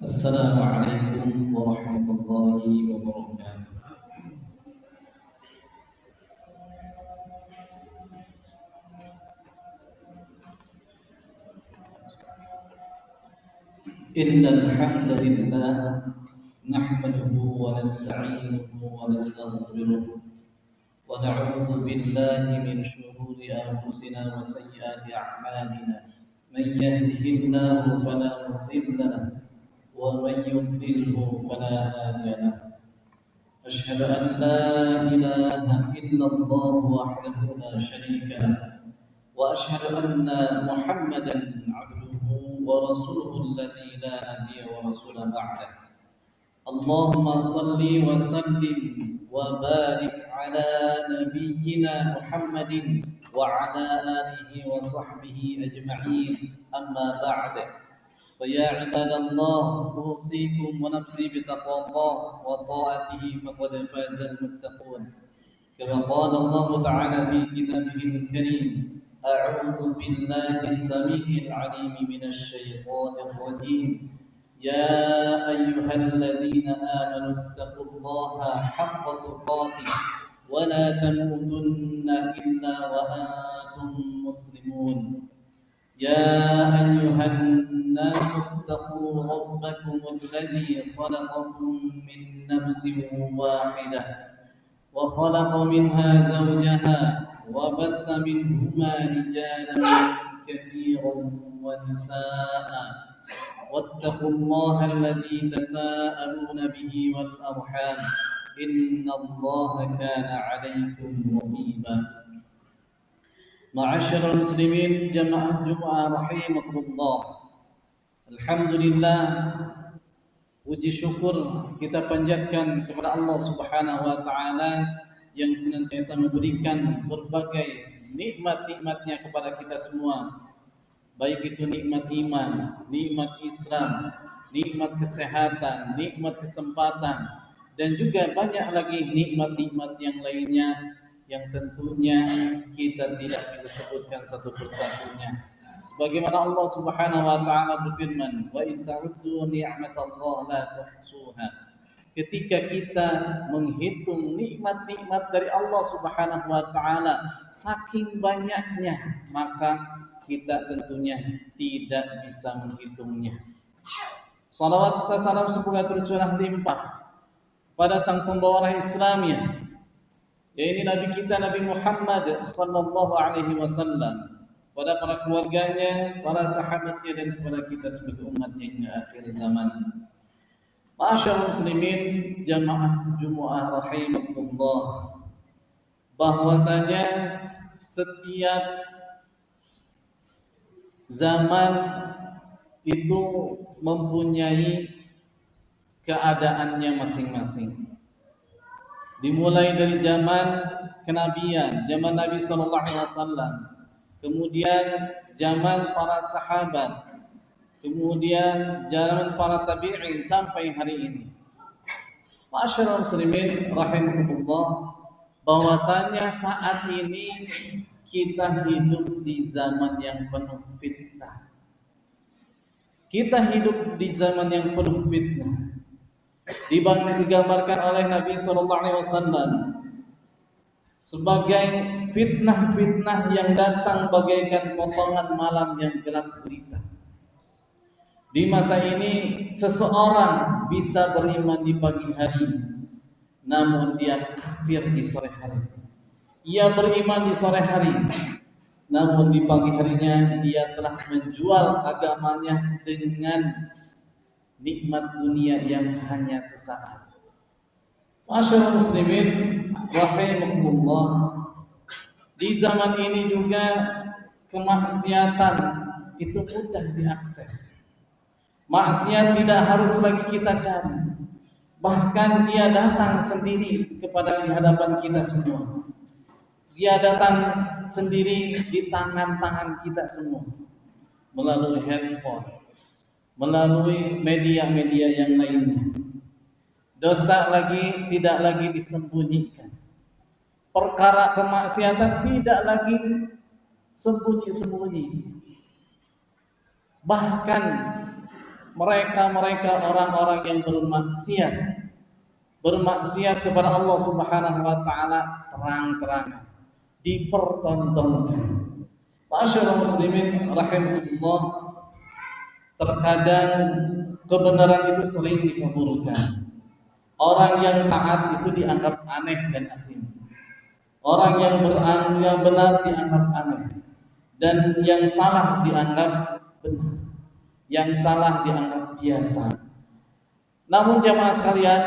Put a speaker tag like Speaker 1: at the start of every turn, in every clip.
Speaker 1: السلام عليكم ورحمة الله وبركاته. إن الحمد لله نحمده ونستعينه ونستغفره ونعوذ بالله من شرور أنفسنا وسيئات أعمالنا. من يهده الله فلا مضل له ومن يضلله فلا هادي له. أشهد أن لا إله إلا الله وحده لا شريك له وأشهد أن محمدا عبده ورسوله الذي لا نبي ورسول بعده. اللهم صل وسلم وبارك على نبينا محمد وعلى آله وصحبه أجمعين. أما بعد، فيا عباد الله، أوصيكم ونفسي بتقوى الله وطاعته فقد فاز المتقون. كما قال الله تعالى في كتابه الكريم: أعوذ بالله السميع العليم من الشيطان الرجيم. يا أيها الذين آمنوا اتقوا الله حق تقاته ولا تموتن إلا وأنتم مسلمون. يا أيها الناس اتقوا ربكم الذي خلقكم من نفس واحدة وخلق منها زوجها وبث منهما رجالا كثيرا ونساء. واتقوا الله الذي تساءلون به والأرحام إن الله كان عليكم رقيبا. معاشر المسلمين jamaah Jumat rahimakumullah. Alhamdulillah, puji syukur kita panjatkan kepada Allah Subhanahu wa taala yang senantiasa memberikan berbagai nikmat-nikmatnya kepada kita semua. Baik itu nikmat iman, nikmat Islam, nikmat kesehatan, nikmat kesempatan, dan juga banyak lagi nikmat-nikmat yang lainnya yang tentunya kita tidak bisa sebutkan satu persatunya. Sebagaimana Allah Subhanahu wa taala berfirman, "Wa in ta'uddu ni'matallahi la tuhsuha." Ketika kita menghitung nikmat-nikmat dari Allah Subhanahu wa taala saking banyaknya, maka kita tentunya tidak bisa menghitungnya. Salawat serta salam semoga tercurah limpah pada sang pembawa Islamnya, yaitu Nabi kita Nabi Muhammad sallallahu alaihi wasallam, pada para keluarganya, para sahabatnya, dan kepada kita sebagai umatnya hingga akhir zaman. Ma'asyiral muslimin jamaah Jumat rahimakumullah, bahwasanya setiap zaman itu mempunyai keadaannya masing-masing. Dimulai dari zaman kenabian, zaman Nabi sallallahu alaihi wasallam, kemudian zaman para sahabat, kemudian zaman para tabi'in sampai hari ini. Ma'asyiral muslimin rahimakumullah, bahwasanya saat ini kita hidup di zaman yang penuh fitnah. Kita hidup di zaman yang penuh fitnah. Digambarkan oleh Nabi sallallahu alaihi wasallam sebagai fitnah-fitnah yang datang bagaikan potongan malam yang gelap gulita. Di masa ini seseorang bisa beriman di pagi hari, namun dia kafir di sore hari. Ia beriman di sore hari, namun di pagi harinya dia telah menjual agamanya dengan nikmat dunia yang hanya sesaat. Masyaallah muslimin rahimakumullah, di zaman ini juga kemaksiatan itu mudah diakses. Maksiat tidak harus lagi kita cari, bahkan dia datang sendiri kepada di hadapan kita semua. Dia datang sendiri di tangan-tangan kita semua, melalui handphone, melalui media-media yang lainnya. Dosa lagi tidak lagi disembunyikan. Perkara kemaksiatan tidak lagi sembunyi-sembunyi. Bahkan mereka orang-orang yang bermaksiat kepada Allah Subhanahu wa taala terang-terangan, dipertontonkan. Ma'asyiral muslimin rahimakumullah, terkadang kebenaran itu sering dikaburkan. Orang yang taat itu dianggap aneh dan asing. Orang yang benar dianggap aneh, dan yang salah dianggap benar, yang salah dianggap biasa. Namun jamaah sekalian,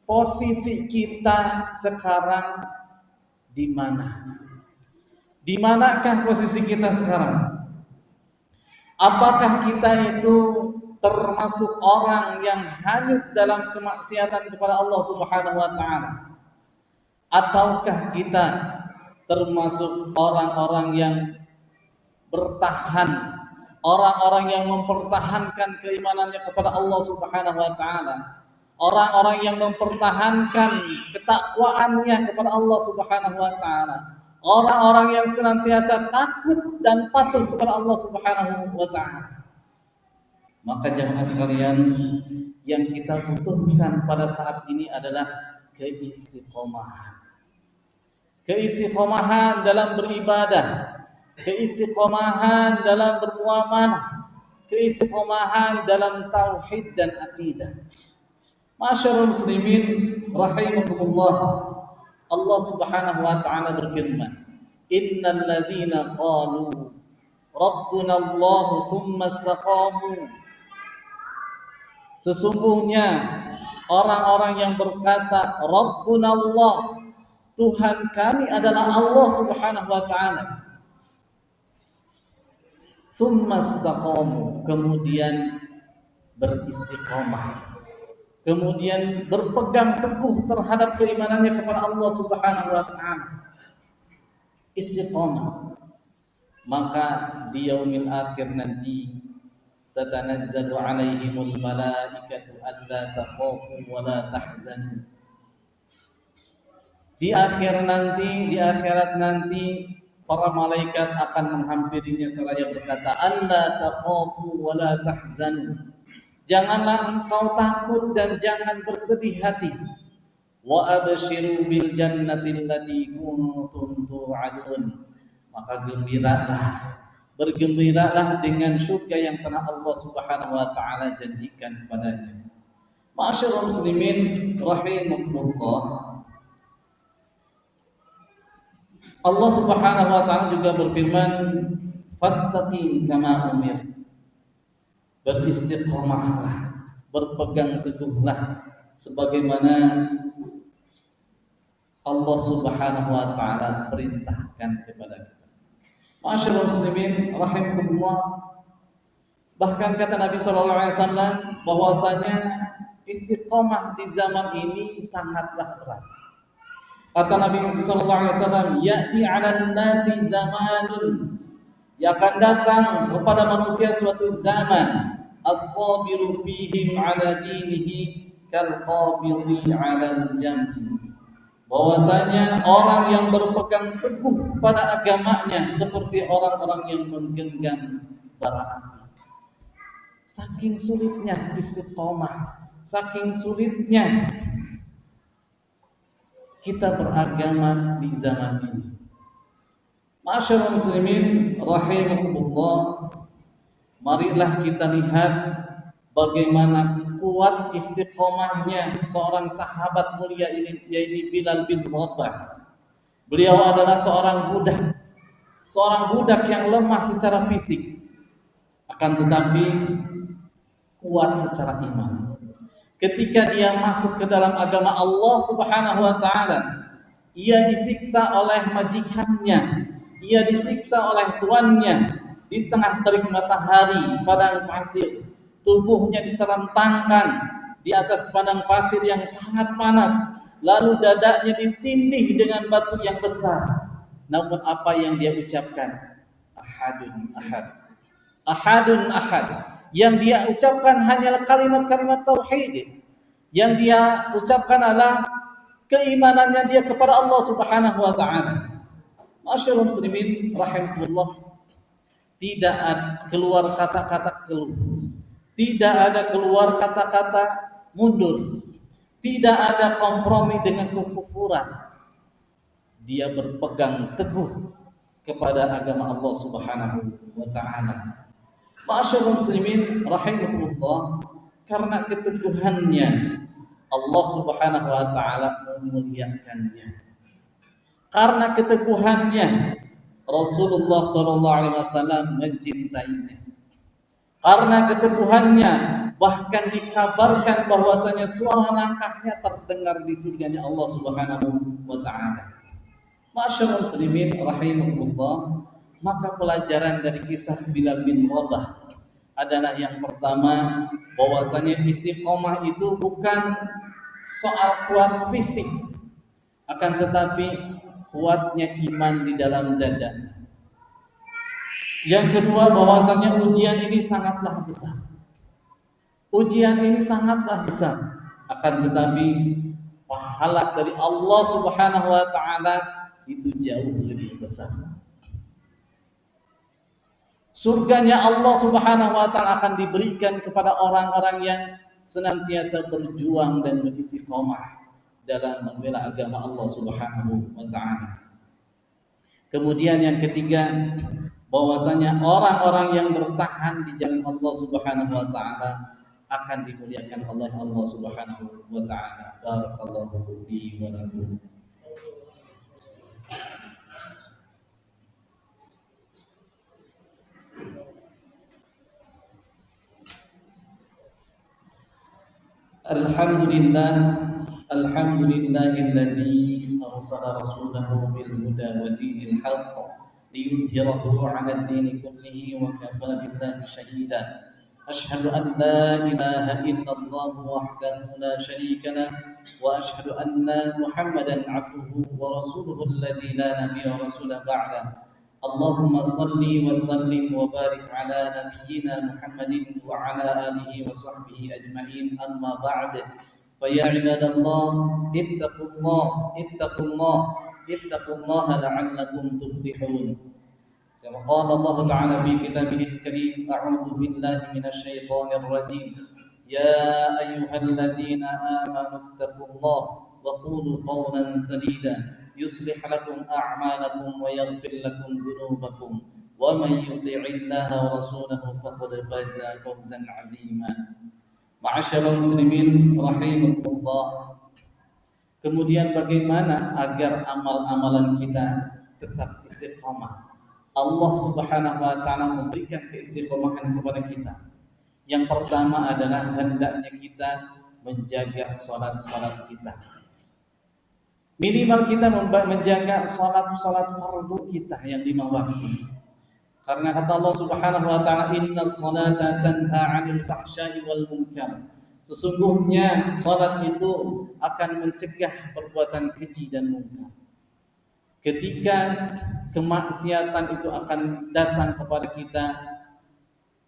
Speaker 1: posisi kita sekarang di mana? Di manakah posisi kita sekarang? Apakah kita itu termasuk orang yang hanyut dalam kemaksiatan kepada Allah Subhanahu wa taala? Ataukah kita termasuk orang-orang yang bertahan, orang-orang yang mempertahankan keimanannya kepada Allah Subhanahu wa taala, orang-orang yang mempertahankan ketakwaannya kepada Allah Subhanahu wa taala, orang-orang yang senantiasa takut dan patuh kepada Allah Subhanahu wa taala. Maka jamaah sekalian, yang kita butuhkan pada saat ini adalah keistiqomahan. Keistiqomahan dalam beribadah, keistiqomahan dalam bermuamalah, keistiqomahan dalam tauhid dan akidah. Ma'asyiral muslimin rahimakumullah, Allah Subhanahu wa taala berfirman, "Innal ladzina qalu rabbuna Allah tsumma istaqamu." Sesungguhnya orang-orang yang berkata Rabbuna Allah, Tuhan kami adalah Allah Subhanahu wa taala, tsumma istaqamu, kemudian beristiqomah, kemudian berpegang teguh terhadap keimanannya kepada Allah Subhanahu wa taala, istiqomah, maka di yaumil akhir nanti tatanazzalu alaihimul malaikatu alla takhafu wa la tahzanu. Di akhirat nanti para malaikat akan menghampirinya seraya berkata, alla takhafu wa la tahzanu, janganlah engkau takut dan jangan bersedih hati. Wa abshiru bil jannati allati kuntum tu'adun, maka bergembiralah dengan surga yang telah Allah Subhanahu wa taala janjikan kepadanya. Ma'asyiral muslimin rahimakumullah, Allah Subhanahu wa taala juga berfirman, fastaqim kama umir, beristiqomahlah, berpegang teguhlah sebagaimana Allah Subhanahu wa taala perintahkan kepada kita. Ma'asyiral muslimin rahimakumullah, bahkan kata Nabi sallallahu alaihi wasallam bahwasanya istiqomah di zaman ini sangatlah berat. Kata Nabi sallallahu alaihi wasallam, ya'ti 'alan nasi zamanun, yang akan datang kepada manusia suatu zaman, as-sabiru fihim 'ala dinihi kal qabidi 'alal jambi, bahwasanya orang yang berpegang teguh pada agamanya seperti orang-orang yang menggenggam bara api. Saking sulitnya istiqomah, saking sulitnya kita beragama di zaman ini. Ma'asyiral muslimin rahimakumullah, marilah kita lihat bagaimana kuat istiqomahnya seorang sahabat mulia ini, yaitu Bilal bin Rabah. Beliau adalah seorang budak yang lemah secara fisik, akan tetapi kuat secara iman. Ketika dia masuk ke dalam agama Allah Subhanahu wa taala, ia disiksa oleh majikannya, ia disiksa oleh tuannya di tengah terik matahari padang pasir. Tubuhnya diterentangkan di atas padang pasir yang sangat panas, lalu dadanya ditindih dengan batu yang besar. Namun apa yang dia ucapkan? Ahadun ahad. Ahadun ahad. Yang dia ucapkan hanyalah kalimat-kalimat tauhid. Yang dia ucapkan adalah keimanannya dia kepada Allah Subhanahu wa taala. Ma'asyiral muslimin rahimakumullah, tidak keluar kata-kata keluh, Tidak ada keluar kata-kata mundur. Tidak ada kompromi dengan kekufuran. Dia berpegang teguh kepada agama Allah Subhanahu wa taala. Ma'asyiral muslimin rahimakumullah, karena keteguhannya Allah Subhanahu wa taala memuliakannya. Karena keteguhannya Rasulullah sallallahu alaihi wasallam mencintainya. Karena keteguhannya bahkan dikabarkan bahwasanya suara langkahnya terdengar di surganya Allah Subhanahu wa taala. Ma'asyiral muslimin rahimakumullah, maka pelajaran dari kisah Bilal bin Rabah adalah yang pertama, bahwasanya istiqomah itu bukan soal kuat fisik, akan tetapi kuatnya iman di dalam dada. Yang kedua, bahwasanya ujian ini sangatlah besar. Ujian ini sangatlah besar, akan tetapi pahala dari Allah Subhanahu wa taala itu jauh lebih besar. Surganya Allah Subhanahu wa taala akan diberikan kepada orang-orang yang senantiasa berjuang dan beristiqomah dalam membela agama Allah Subhanahu wa taala. Kemudian yang ketiga, bahwasanya orang-orang yang bertahan di jalan Allah Subhanahu wa taala akan dimuliakan oleh Allah Subhanahu wa taala. Barakallahu fi wa lakum. Alhamdulillahilladzi arsala rasulahu bil huda wa dinil haqq liyudhhirahu 'ala ad-din kullihi wa kafaa billahi shahida. Asyhadu an la ilaha illallah wahdahu la syarika lah wa asyhadu anna Muhammadan 'abduhu wa rasuluhu alladzi la nabiyya rasula ba'da. Allahumma salli wa sallim wa barik ala nabiyyina Muhammadin wa ala alihi wa sahbihi ajma'in, amma ba'd. Fa ya ibadallah, ittaqullaha la'allakum tuflihun. كما قال الله تعالى في كتابه الكريم: أعوذ بالله من الشيطان الرجيم يا أيها الذين آمنوا اتقوا الله وقولوا قولا سديدا يصلح لكم أعمالكم ويغفر لكم ذنوبكم ومن يطع الله ورسوله فقد فاز فوزا عظيما. Ma'asyiral muslimin rahimakumullah. Kemudian bagaimana agar amal-amalan kita tetap istiqamah? Allah Subhanahu wa taala memberikan keistiqomahan kepada kita. Yang pertama adalah hendaknya kita menjaga salat-salat kita. Minimal kita menjaga salat fardu kita yang 5 waktu. Karena kata Allah Subhanahu wa taala, "Innas salata tanha 'anil fahsya'i wal munkar." Sesungguhnya salat itu akan mencegah perbuatan keji dan munkar. Ketika kemaksiatan itu akan datang kepada kita,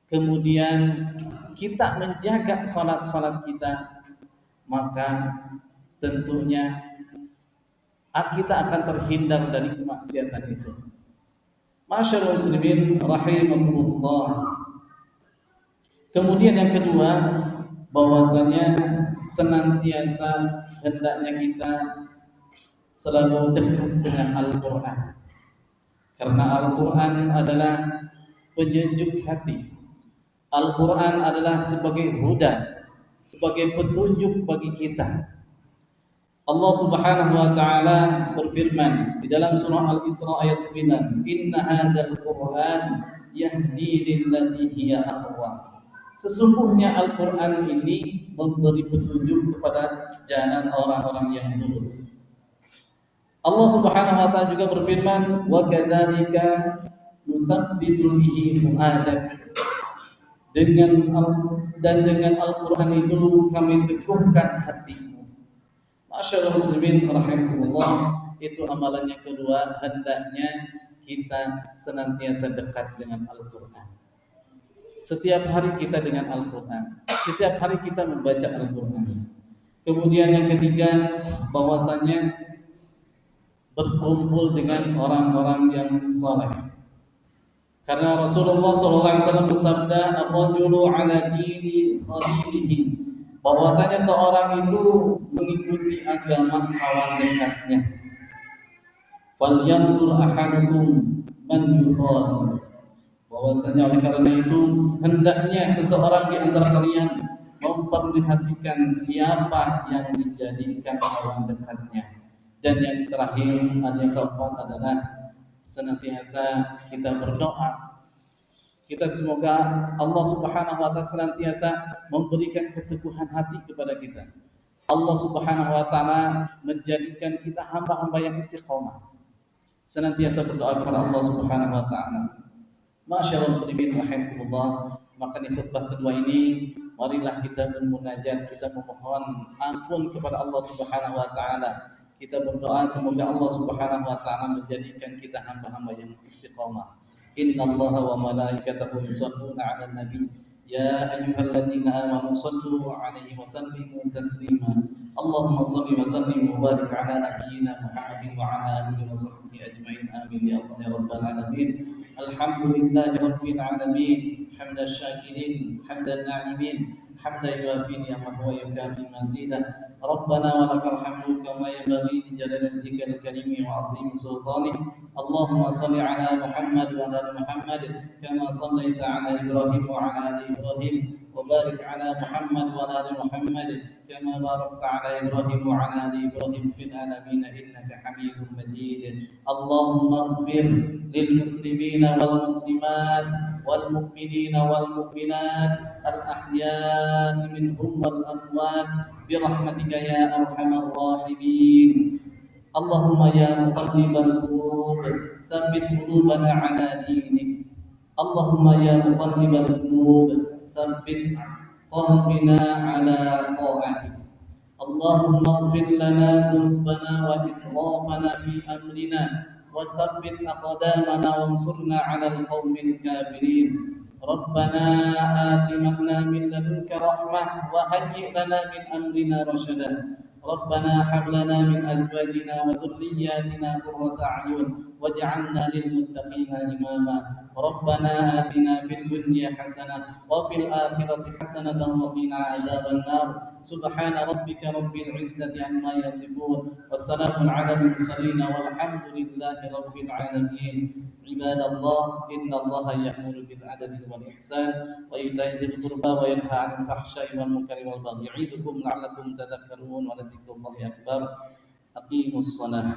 Speaker 1: kemudian kita menjaga salat-salat kita, maka tentunya kita akan terhindar dari kemaksiatan itu. Ma'asyiral muslimin rahimakumullah. Kemudian yang kedua, bahwasanya senantiasa hendaknya kita selalu dekat dengan Al-Quran. Karena Al-Quran adalah penyejuk hati. Al-Quran adalah sebagai huda, sebagai petunjuk bagi kita. Allah Subhanahu wa taala berfirman di dalam surah Al-Isra ayat 9, "Inna hadzal Qur'an yahdi lillati hiya aqwam." Sesungguhnya Al-Quran ini memberi petunjuk kepada jalan orang-orang yang lurus. Allah Subhanahu wa taala juga berfirman, "Wa kadzalika nusabbitu bihi fu'adak." Dengan Al-Quran itu kami teguhkan hatimu. Ma'asyiral muslimin rahimakumullah, itu amalan yang kedua, hendaknya kita senantiasa dekat dengan Al-Quran. Setiap hari kita dengan Al-Quran, setiap hari kita membaca Al-Quran. Kemudian yang ketiga, bahwasanya berkumpul dengan orang-orang yang saleh. Karena Rasulullah SAW bersabda, "Ar-rajulu ala dini khalilihi." Bahwasanya seorang itu mengikuti agama kawan dekatnya. Falyanzur ahadukum man yukhal. Bahwasanya oleh karena itu hendaknya seseorang di antara kalian memperhatikan siapa yang dijadikan kawan dekatnya. Dan yang terakhir, yang keempat adalah senantiasa kita berdoa. Kita semoga Allah Subhanahu wa taala senantiasa memberikan keteguhan hati kepada kita. Allah Subhanahu wa taala menjadikan kita hamba-hamba yang istiqomah. Senantiasa berdoa kepada Allah Subhanahu wa taala. Masyaallah muslimin rahimakumullah. Maka di khutbah kedua ini marilah kita bermunajat, kita memohon ampun kepada Allah Subhanahu wa taala. Kita berdoa semoga Allah Subhanahu wa taala menjadikan kita hamba-hamba yang istiqamah. Innallaha wa malaikatahu yusholluna 'alan nabi ya ayyuhalladzina amanu shallu 'alaihi wa sallimu taslima. Allahumma shalli wa sallim wa barik 'ala nabiyyina Muhammadin wa 'ala alihi wa sahbihi ajma'in. Amin ya rabbal alamin. Alhamdulillahi rabbil alamin. Hamdan syakirin, hamdan na'imin, hamdan yuafi ni'amahu wa yukafi mazidah. ربنا ولك الحمد كما ينبغي لجلال وجهك الكريم وعظيم سلطانك. اللهم صل على محمد وعلى ال محمد كما صليت على ابراهيم وعلى ال ابراهيم وبارك على محمد وعلى ال محمد كما باركت على ابراهيم وعلى ال ابراهيم في العالمين انك حميد مجيد. اللهم اغفر للمسلمين والمسلمات والمؤمنين والمؤمنات الأحياء منهم والأموات برحمتك يا أرحم الراحمين. اللهم يا مقلب القلوب ثبت قلوبنا على دينك. اللهم يا مقلب القلوب ثبت قلبنا على طاعتك. اللهم اغفر لنا ذنوبنا وإسرافنا في أمرنا وثبت أقدامنا وانصرنا على القوم الكافرين. ربنا آتنا من لدنك رحمة وهيئ لنا من أمرنا رشدا. ربنا هب لنا من أزواجنا وذرياتنا قرة أعين واجعلنا للمتقين إماما. ربنا آتنا في الدنيا حسنة وفي الآخرة حسنة وقنا عذاب النار. سبحان ربك رب العزة عما يصفون والسلام على المرسلين والحمد لله رب العالمين. عباد الله إن الله يأمر بالعدل والإحسان وإيتاء ذي القربى وينهى عن الفحشاء والمنكر والبغي يعظكم لعلكم تذكرون ولذكر الله أكبر. أقيموا الصلاة.